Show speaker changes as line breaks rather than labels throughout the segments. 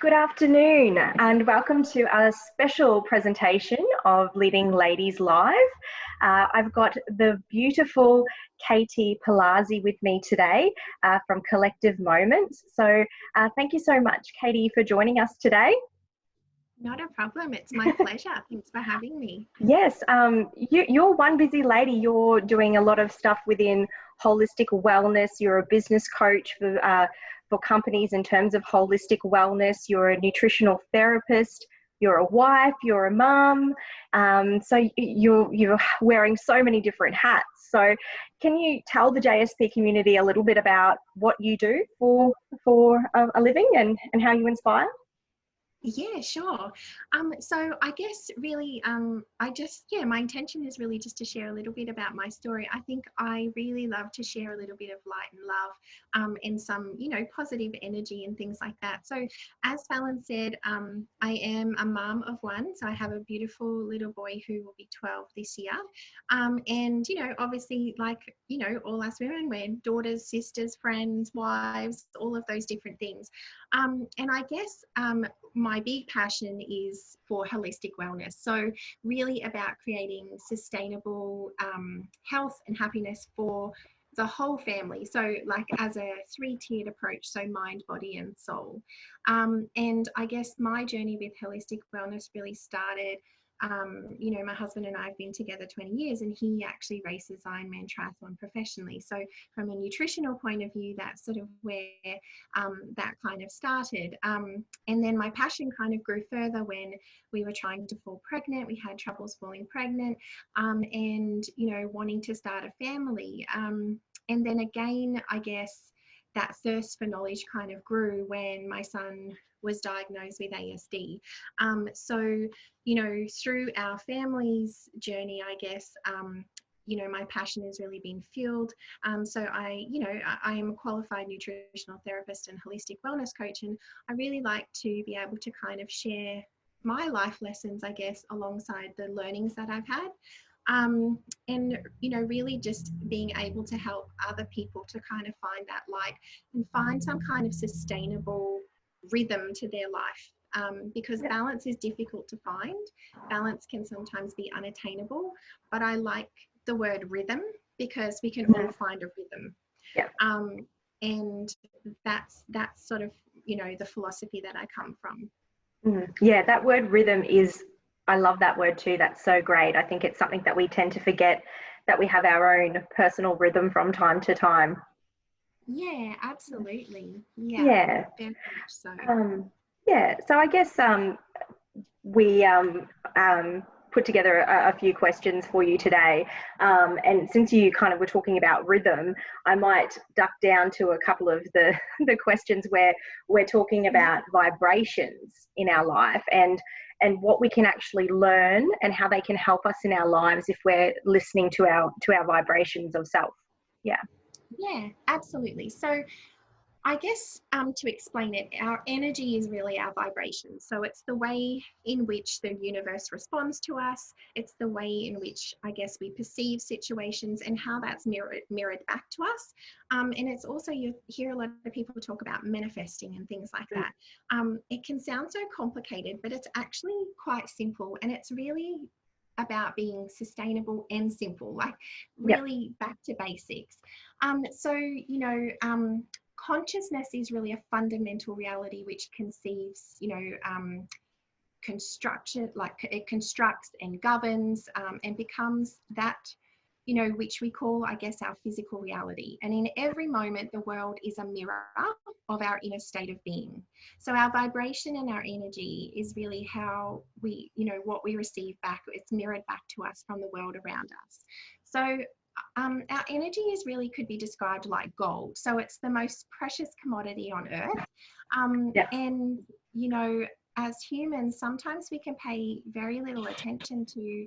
Good afternoon and welcome to a special presentation of Leading Ladies Live. I've got the beautiful Katie Palazzi with me today from Collective Moments. So thank you so much, Katie, for joining us today.
Not a problem. It's my pleasure. Thanks for having me.
Yes, you're one busy lady. You're doing a lot of stuff within holistic wellness. You're a business coach for companies in terms of holistic wellness. You're a nutritional therapist. You're a wife. You're a mum. So you're wearing so many different hats. So can you tell the JSP community a little bit about what you do for a living and how you inspire?
Yeah, sure. So I guess really, my intention is really just to share a little bit about my story. I think I really love to share a little bit of light and love, and some, positive energy and things like that. So as Fallon said, I am a mum of one. So I have a beautiful little boy who will be 12 this year. And, obviously all us women, we're daughters, sisters, friends, wives, all of those different things. And I guess, my big passion is for holistic wellness. So really about creating sustainable health and happiness for the whole family. So like as a 3-tiered approach, so mind, body and soul. And I guess my journey with holistic wellness really started, my husband and I have been together 20 years and he actually races Ironman triathlon professionally. So from a nutritional point of view, that's sort of where that kind of started. And then my passion kind of grew further when we were trying to fall pregnant. We had troubles falling pregnant, and, wanting to start a family. And then again, I guess that thirst for knowledge kind of grew when my son was diagnosed with ASD. So, through our family's journey, I guess, my passion has really been fueled. So I am a qualified nutritional therapist and holistic wellness coach, and I really like to be able to kind of share my life lessons, I guess, alongside the learnings that I've had. And, really just being able to help other people to kind of find that light and find some kind of sustainable rhythm to their life. Because balance is difficult to find. Balance can sometimes be unattainable, but I like the word rhythm because we can all find a rhythm.
Yeah.
And that's sort of, the philosophy that I come from.
Yeah, that word rhythm I love that word too. That's so great. I think it's something that we tend to forget, that we have our own personal rhythm from time to time.
Yeah, absolutely.
Yeah.
Very much so.
So I guess we put together a few questions for you today. And since you kind of were talking about rhythm, I might duck down to a couple of the questions where we're talking about vibrations in our life and what we can actually learn and how they can help us in our lives if we're listening to our vibrations of self. Yeah,
absolutely. So I guess to explain it, our energy is really our vibration. So it's the way in which the universe responds to us. It's the way in which, I guess, we perceive situations and how that's mirrored back to us. And it's also, you hear a lot of people talk about manifesting and things like that. It can sound so complicated, but it's actually quite simple. And it's really about being sustainable and simple, like really back to basics. Consciousness is really a fundamental reality which conceives, it constructs and governs and becomes that, which we call, I guess, our physical reality. And in every moment, the world is a mirror of our inner state of being. So our vibration and our energy is really how we, what we receive back. It's mirrored back to us from the world around us. So our energy could be described like gold. So it's the most precious commodity on earth. And, as humans, sometimes we can pay very little attention to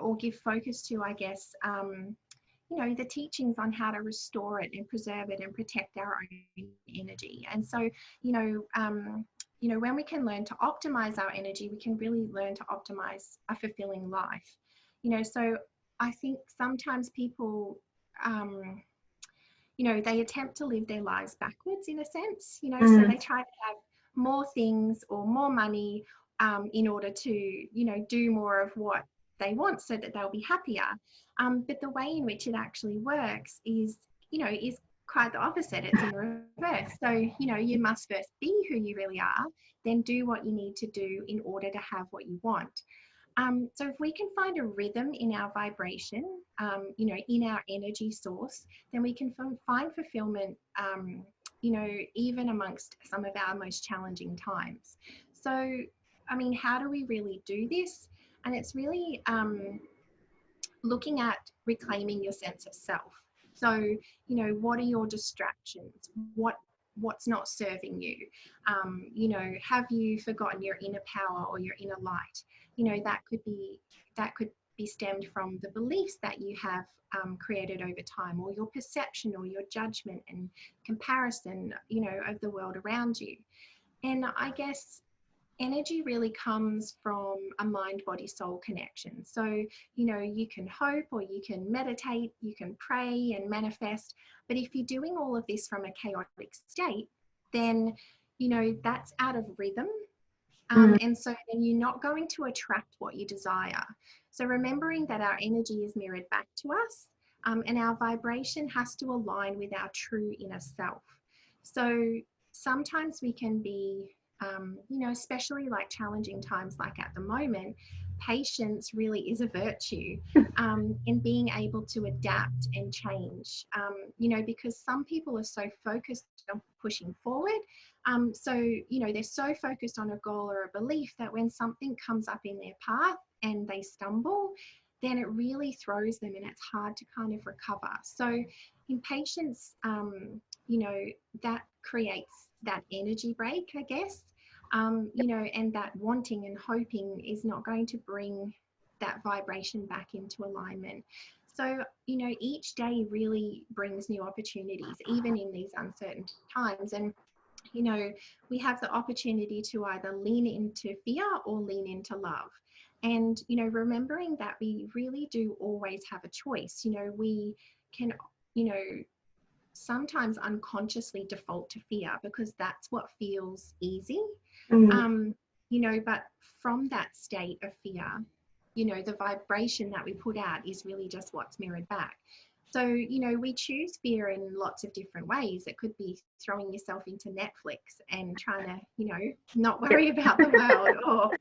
or give focus to, I guess, the teachings on how to restore it and preserve it and protect our own energy. And so, when we can learn to optimize our energy, we can really learn to optimize a fulfilling life. So I think sometimes people, they attempt to live their lives backwards in a sense, so they try to have more things or more money in order to, you know, do more of what they want so that they'll be happier. But the way in which it actually works is, you know, is quite the opposite. It's in reverse. So, you know, you must first be who you really are, then do what you need to do in order to have what you want. So if we can find a rhythm in our vibration, you know, in our energy source, then we can find fulfillment, you know, even amongst some of our most challenging times. So, I mean, how do we really do this? And it's really looking at reclaiming your sense of self. So, you know, what are your distractions? What's not serving you? You know, have you forgotten your inner power or your inner light? You know, that could be stemmed from the beliefs that you have created over time, or your perception or your judgment and comparison, you know, of the world around you. And I guess energy really comes from a mind body soul connection. So, you know, you can hope or you can meditate, you can pray and manifest, but if you're doing all of this from a chaotic state, then, you know, that's out of rhythm. And so then you're not going to attract what you desire. So remembering that our energy is mirrored back to us, and our vibration has to align with our true inner self. So sometimes we can be, you know, especially like challenging times like at the moment, patience really is a virtue, in being able to adapt and change, you know, because some people are so focused on pushing forward. So, you know, they're so focused on a goal or a belief that when something comes up in their path and they stumble, then it really throws them and it's hard to kind of recover. So impatience, you know, that creates that energy break, I guess, you know, and that wanting and hoping is not going to bring that vibration back into alignment. So, you know, each day really brings new opportunities, even in these uncertain times. And you know, we have the opportunity to either lean into fear or lean into love. And, you know, remembering that we really do always have a choice. You know, we can, you know, sometimes unconsciously default to fear because that's what feels easy. You know, but from that state of fear, you know, the vibration that we put out is really just what's mirrored back. So, you know, we choose fear in lots of different ways. It could be throwing yourself into Netflix and trying to, you know, not worry about the world, or,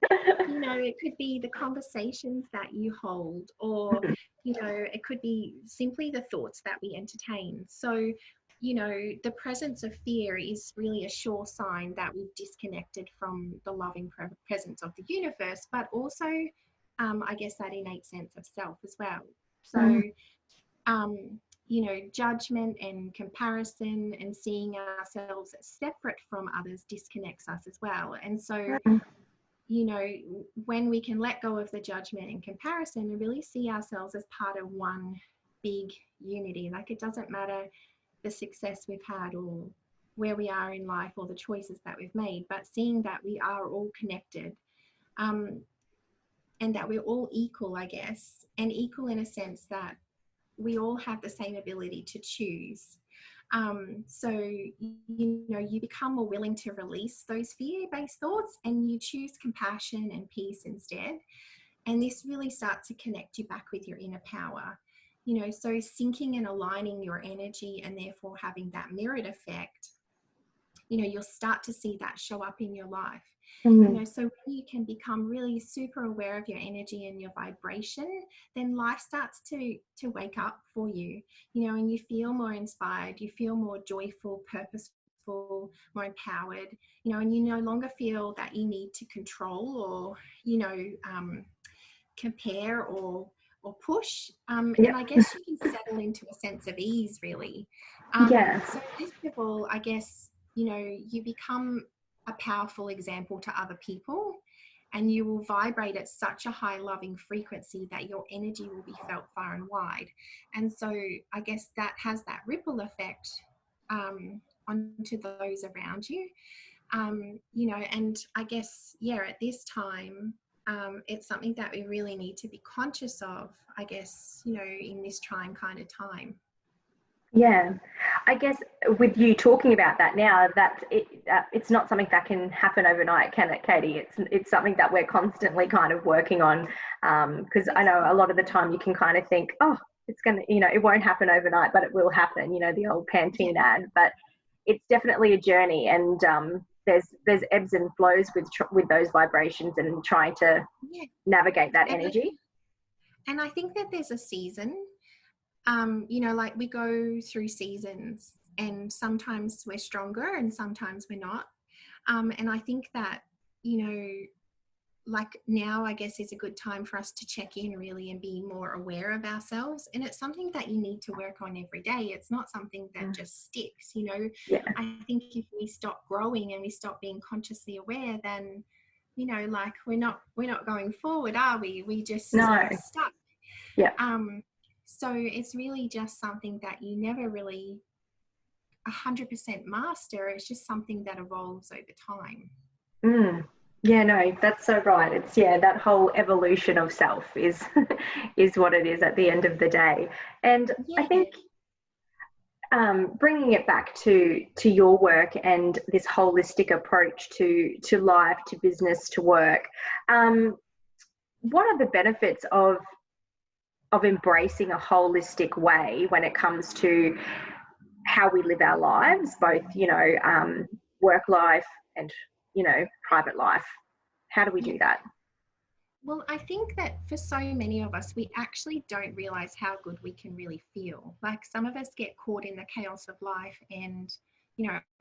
you know, it could be the conversations that you hold, or, you know, it could be simply the thoughts that we entertain. So, you know, the presence of fear is really a sure sign that we've disconnected from the loving presence of the universe, but also, I guess, that innate sense of self as well. So, you know, judgment and comparison and seeing ourselves separate from others disconnects us as well. And so, you know, when we can let go of the judgment and comparison and really see ourselves as part of one big unity, like it doesn't matter the success we've had or where we are in life or the choices that we've made, but seeing that we are all connected, and that we're all equal, I guess, and equal in a sense that we all have the same ability to choose. So, you know, you become more willing to release those fear-based thoughts and you choose compassion and peace instead. And this really starts to connect you back with your inner power. You know, so syncing and aligning your energy and therefore having that mirrored effect, you know, you'll start to see that show up in your life. You know, so when you can become really super aware of your energy and your vibration, then life starts to wake up for you, you know, and you feel more inspired, you feel more joyful, purposeful, more empowered, you know, and you no longer feel that you need to control or, you know, compare or push. And I guess you can settle into a sense of ease, really. So first of all, I guess, you know, you become a powerful example to other people, and you will vibrate at such a high loving frequency that your energy will be felt far and wide. And so I guess that has that ripple effect onto those around you. You know, and I guess, yeah, at this time, it's something that we really need to be conscious of, I guess, you know, in this trying kind of time.
Yeah, I guess with you talking about that now, that it's not something that can happen overnight, can it, Katie? It's something that we're constantly kind of working on. Because I know a lot of the time you can kind of think, oh, it's gonna, it won't happen overnight, but it will happen. The old Pantene ad. But it's definitely a journey, and there's ebbs and flows with those vibrations and trying to navigate that energy.
And I think that there's a season. Like we go through seasons, and sometimes we're stronger and sometimes we're not. And I think that, like now, I guess is a good time for us to check in really and be more aware of ourselves. And it's something that you need to work on every day. It's not something that just sticks,
Yeah.
I think if we stop growing and we stop being consciously aware, then, like we're not going forward, are we? We just
No.
stuck.
Yeah.
So it's really just something that you never really 100% master. It's just something that evolves over time.
Yeah, no, that's so right. It's that whole evolution of self is is what it is at the end of the day. And I think bringing it back to your work and this holistic approach to life, to business, to work, what are the benefits of embracing a holistic way when it comes to how we live our lives, both work life and private life? How do we do that?
Well, I think that for so many of us, we actually don't realize how good we can really feel. Like some of us get caught in the chaos of life, and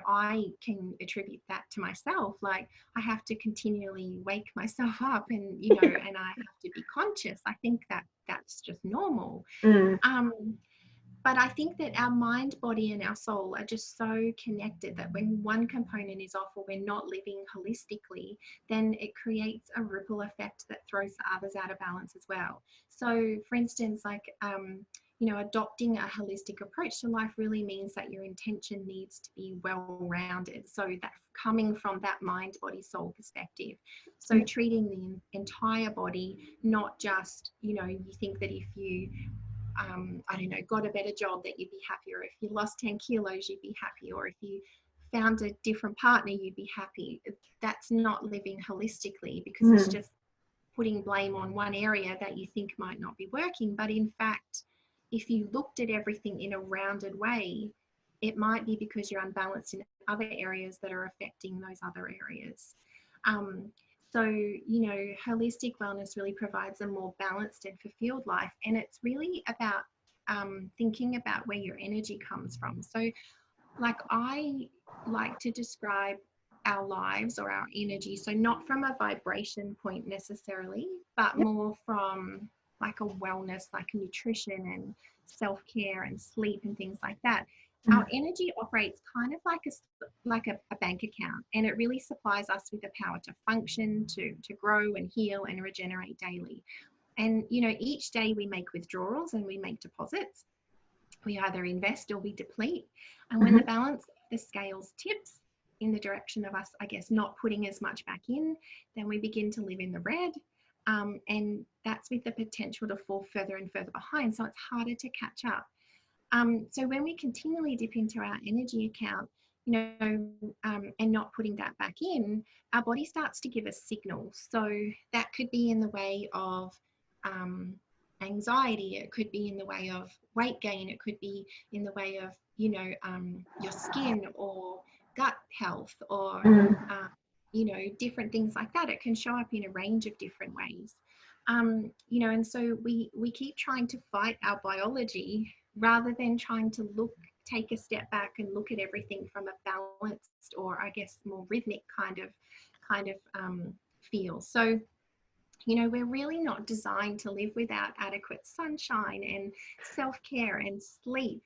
I can attribute that to myself. Like I have to continually wake myself up, and and I have to be conscious. I think that that's just normal. But I think that our mind, body, and our soul are just so connected that when one component is off or we're not living holistically, then it creates a ripple effect that throws the others out of balance as well. So, for instance, like, adopting a holistic approach to life really means that your intention needs to be well-rounded. So that coming from that mind, body, soul perspective. So treating the entire body, not just, you think that if you got a better job that you'd be happier. If you lost 10 kilos, you'd be happy. Or if you found a different partner, you'd be happy. That's not living holistically, because it's just putting blame on one area that you think might not be working. But in fact, if you looked at everything in a rounded way, it might be because you're unbalanced in other areas that are affecting those other areas. So, holistic wellness really provides a more balanced and fulfilled life. And it's really about thinking about where your energy comes from. So, like, I like to describe our lives or our energy, so not from a vibration point necessarily, but more from like a wellness, like nutrition and self-care and sleep and things like that. Our energy operates kind of like a bank account, and it really supplies us with the power to function, to grow and heal and regenerate daily. And each day we make withdrawals and we make deposits. We either invest or we deplete. And when the balance of the scales tips in the direction of us, I guess, not putting as much back in, then we begin to live in the red. And that's with the potential to fall further and further behind. So it's harder to catch up. So when we continually dip into our energy account, and not putting that back in, our body starts to give us signals. So that could be in the way of anxiety. It could be in the way of weight gain. It could be in the way of, your skin or gut health or, different things like that. It can show up in a range of different ways. And so we keep trying to fight our biology rather than trying to take a step back and look at everything from a balanced, or I guess more rhythmic kind of feel. So, we're really not designed to live without adequate sunshine and self-care and sleep,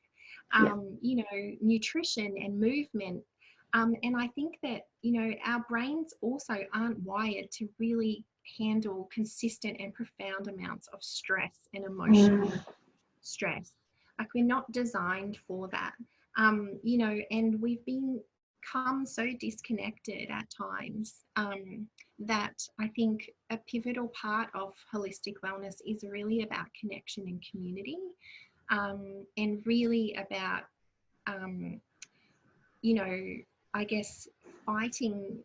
nutrition and movement. And I think that, our brains also aren't wired to really handle consistent and profound amounts of stress and emotional stress. Like we're not designed for that, and we've become so disconnected at times that I think a pivotal part of holistic wellness is really about connection and community, and really about you know, I guess fighting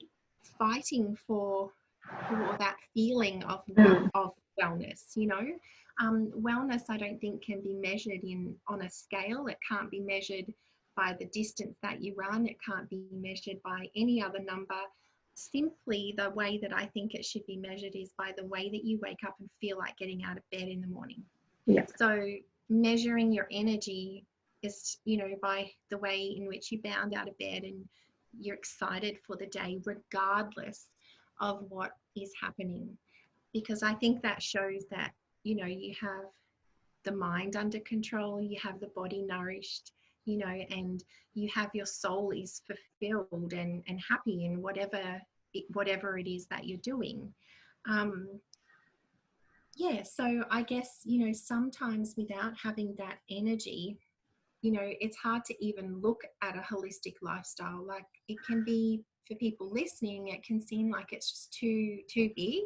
for that feeling of wellness, you know. Wellness, I don't think, can be measured on a scale. It can't be measured by the distance that you run. It can't be measured by any other number. Simply, the way that I think it should be measured is by the way that you wake up and feel like getting out of bed in the morning.
Yeah.
So measuring your energy is, you know, by the way in which you bound out of bed and you're excited for the day, regardless of what is happening. Because I think that shows that, you know, you have the mind under control, you have the body nourished, you know, and you have your soul is fulfilled and happy in whatever it is that you're doing. Yeah, so I guess, you know, sometimes without having that energy, you know, it's hard to even look at a holistic lifestyle. Like, it can be, for people listening, it can seem like it's just too big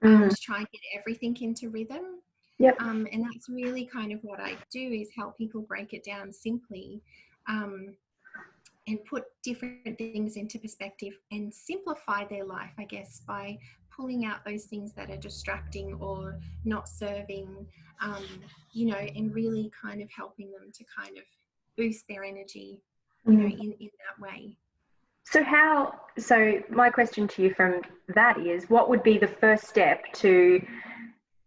to try and get everything into rhythm.
Yep.
And that's really kind of what I do, is help people break it down simply, and put different things into perspective and simplify their life, I guess, by pulling out those things that are distracting or not serving, you know, and really kind of helping them to kind of boost their energy, you know, in that way.
So my question to you from that is, what would be the first step to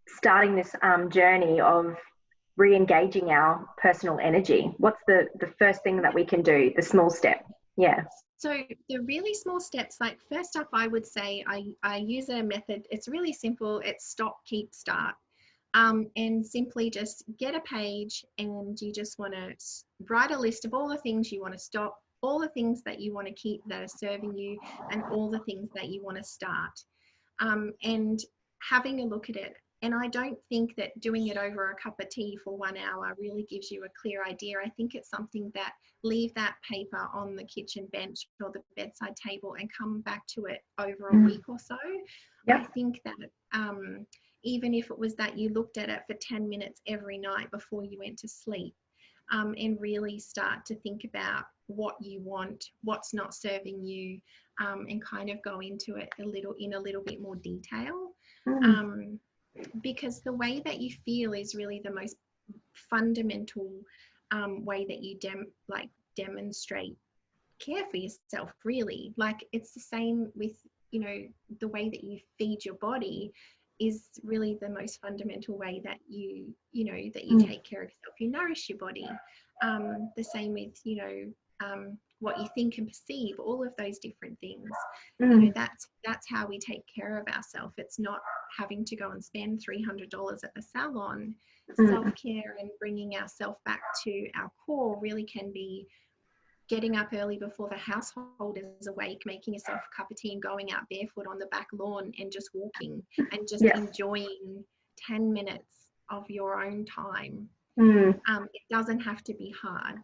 starting this journey of re-engaging our personal energy? What's the first thing that we can do, the small step? Yeah.
So the really small steps, like first up, I would say I use a method. It's really simple. It's stop, keep, start. And simply just get a page, and you just want to write a list of all the things you want to stop, all the things that you want to keep that are serving you, and all the things that you want to start. And having a look at it. And I don't think that doing it over a cup of tea for 1 hour really gives you a clear idea. I think it's something that, leave that paper on the kitchen bench or the bedside table and come back to it over a week or so.
Yep.
I think that even if it was that you looked at it for 10 minutes every night before you went to sleep, and really start to think about what you want, what's not serving you, and kind of go into it in a little bit more detail. Because the way that you feel is really the most fundamental way that you demonstrate care for yourself, really. Like, it's the same with, you know, the way that you feed your body is really the most fundamental way that you take care of yourself. You nourish your body. The same with, you know, what you think and perceive, all of those different things. You know, that's how we take care of ourselves. It's not having to go and spend $300 at the salon. Self-care and bringing ourselves back to our core really can be getting up early before the household is awake, making yourself a cup of tea and going out barefoot on the back lawn and just walking and just enjoying 10 minutes of your own time. It doesn't have to be hard.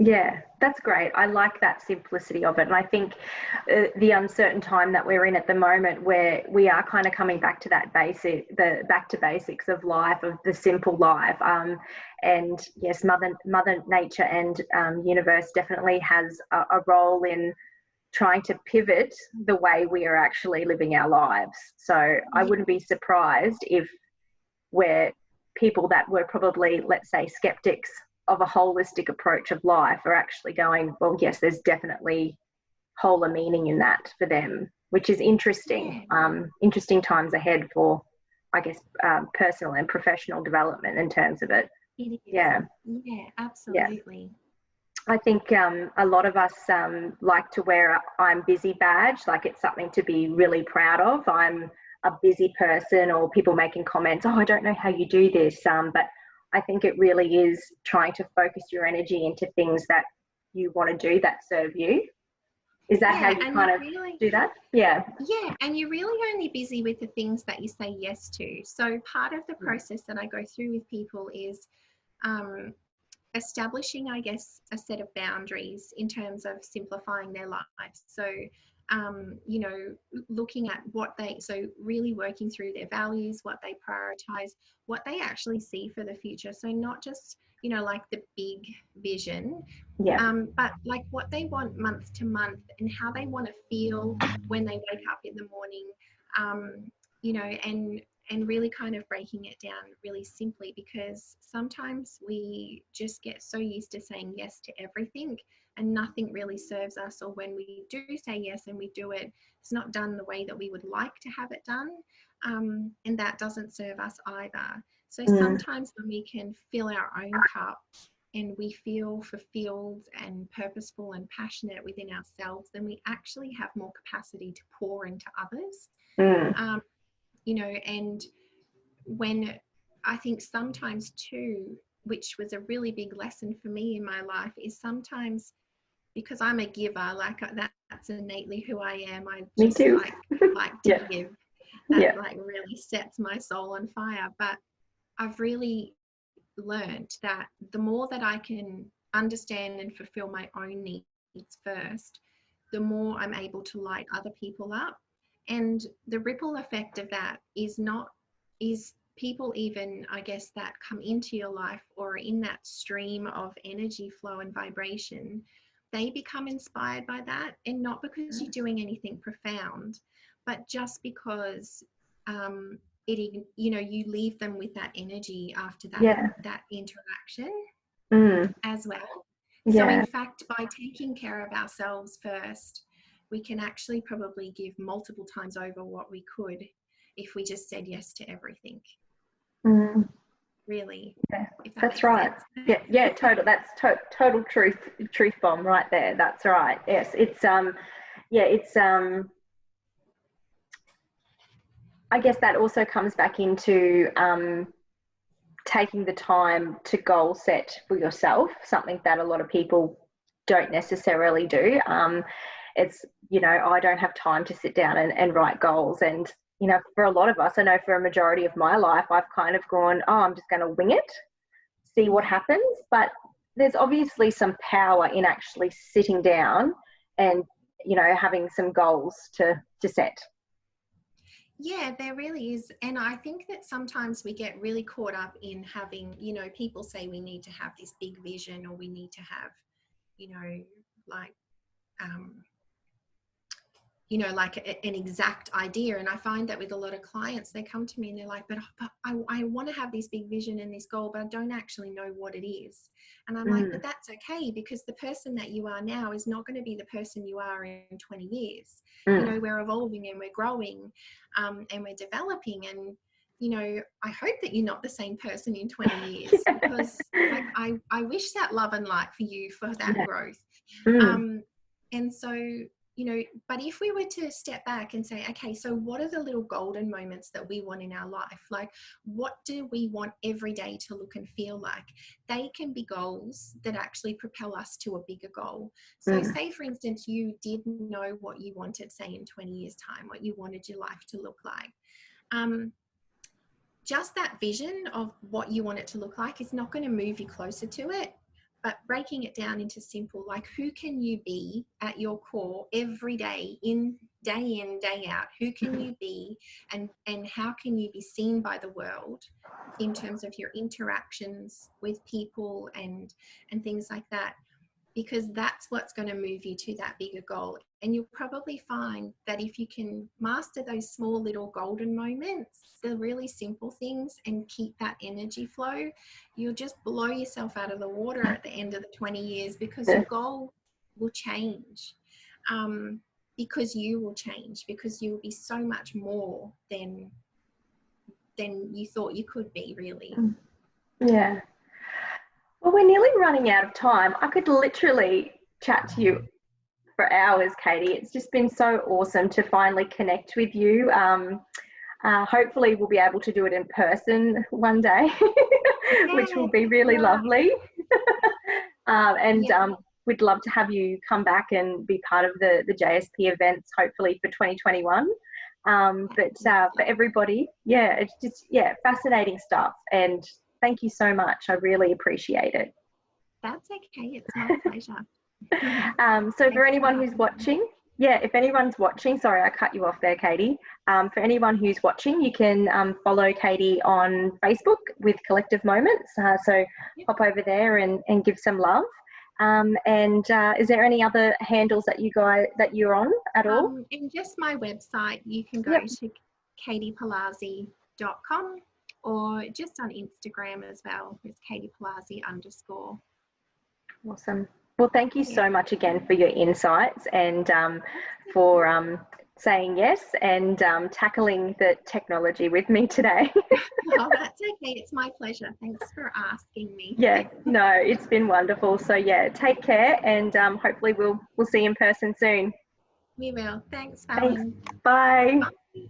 Yeah, that's great. I like that simplicity of it. And I think the uncertain time that we're in at the moment, where we are kind of coming back to that back to basics of life, of the simple life. And yes, Mother Nature and universe definitely has a role in trying to pivot the way we are actually living our lives. So I wouldn't be surprised if we're people that were probably, let's say, skeptics of a holistic approach of life are actually going, well, yes, there's definitely wholer meaning in that for them, which is interesting. Interesting times ahead for, I guess, personal and professional development in terms of it.
It is.
Yeah,
absolutely.
I think a lot of us like to wear a I'm busy badge, like it's something to be really proud of. I'm a busy person, or people making comments, oh, I don't know how you do this, but I think it really is trying to focus your energy into things that you want to do that serve you. Is that how you kind of do that? Yeah.
Yeah, and you're really only busy with the things that you say yes to. So part of the process that I go through with people is establishing, I guess, a set of boundaries in terms of simplifying their lives. So you know, looking at so really working through their values, what they prioritize, what they actually see for the future. So not just you know, like the big vision.
Yeah.
But like what they want month to month and how they want to feel when they wake up in the morning, you know, and really kind of breaking it down really simply, because sometimes we just get so used to saying yes to everything and nothing really serves us, or when we do say yes and we do it, it's not done the way that we would like to have it done, and that doesn't serve us either. So sometimes when we can fill our own cup and we feel fulfilled and purposeful and passionate within ourselves, then we actually have more capacity to pour into others. You know, and when I think sometimes too, which was a really big lesson for me in my life, is sometimes because I'm a giver, like that's innately who I am. I
Me
just
too.
like to
Yeah.
give. That
Yeah.
like really sets my soul on fire. But I've really learned that the more that I can understand and fulfill my own needs first, the more I'm able to light other people up. And the ripple effect of that is people even, I guess, that come into your life or in that stream of energy flow and vibration, they become inspired by that. And not because you're doing anything profound, but just because you know, you leave them with that energy after that interaction as well. So in fact, by taking care of ourselves first, we can actually probably give multiple times over what we could if we just said yes to everything. Really, if that
That's
makes
right.
sense.
Yeah, total. That's total truth bomb right there. That's right. Yes, it's I guess that also comes back into taking the time to goal set for yourself, something that a lot of people don't necessarily do. It's, you know, I don't have time to sit down and write goals. And, you know, for a lot of us, I know for a majority of my life, I've kind of gone, oh, I'm just going to wing it, see what happens. But there's obviously some power in actually sitting down and, you know, having some goals to set.
Yeah, there really is. And I think that sometimes we get really caught up in having, you know, people say we need to have this big vision, or we need to have, you know, like, like an exact idea. And I find that with a lot of clients, they come to me and they're like, but I want to have this big vision and this goal, but I don't actually know what it is. And I'm like, but that's okay, because the person that you are now is not going to be the person you are in 20 years. You know, we're evolving and we're growing, and we're developing. And, you know, I hope that you're not the same person in 20 years, because like, I wish that love and light for you for that growth. And so, you know, but if we were to step back and say, okay, so what are the little golden moments that we want in our life? Like, what do we want every day to look and feel like? They can be goals that actually propel us to a bigger goal. So say, for instance, you did know what you wanted, say in 20 years time, what you wanted your life to look like. Just that vision of what you want it to look like is not going to move you closer to it. But breaking it down into simple, like, who can you be at your core every day, in, day out? Who can you be, and how can you be seen by the world in terms of your interactions with people and things like that? Because that's what's going to move you to that bigger goal. And you'll probably find that if you can master those small little golden moments, the really simple things, and keep that energy flow, you'll just blow yourself out of the water at the end of the 20 years, because your goal will change, because you will change, because you'll be so much more than you thought you could be, really.
Yeah. Well, we're nearly running out of time. I could literally chat to you for hours, Katie. It's just been so awesome to finally connect with you. Hopefully we'll be able to do it in person one day, which will be really lovely. We'd love to have you come back and be part of the JSP events, hopefully for 2021. For everybody, it's just, fascinating stuff. And thank you so much. I really appreciate it.
That's okay. It's my pleasure.
So for anyone who's watching, Yeah, if anyone's watching, sorry, I cut you off there, Katie. For anyone who's watching, you can follow Katie on Facebook with Collective Moments. So
Yep.
hop over there and give some love. And is there any other handles that you're on at all?
And just my website, you can go
Yep.
to katiepalazzi.com or just on Instagram as well. It's katiepalazzi_.
Awesome. Well, thank you so much again for your insights and for saying yes and tackling the technology with me today.
Oh, that's okay. It's my pleasure. Thanks for asking me.
Yeah, no, it's been wonderful. So yeah, take care and hopefully we'll see you in person soon.
We will. Thanks,
Thanks.
Fallon.
Bye.
Bye.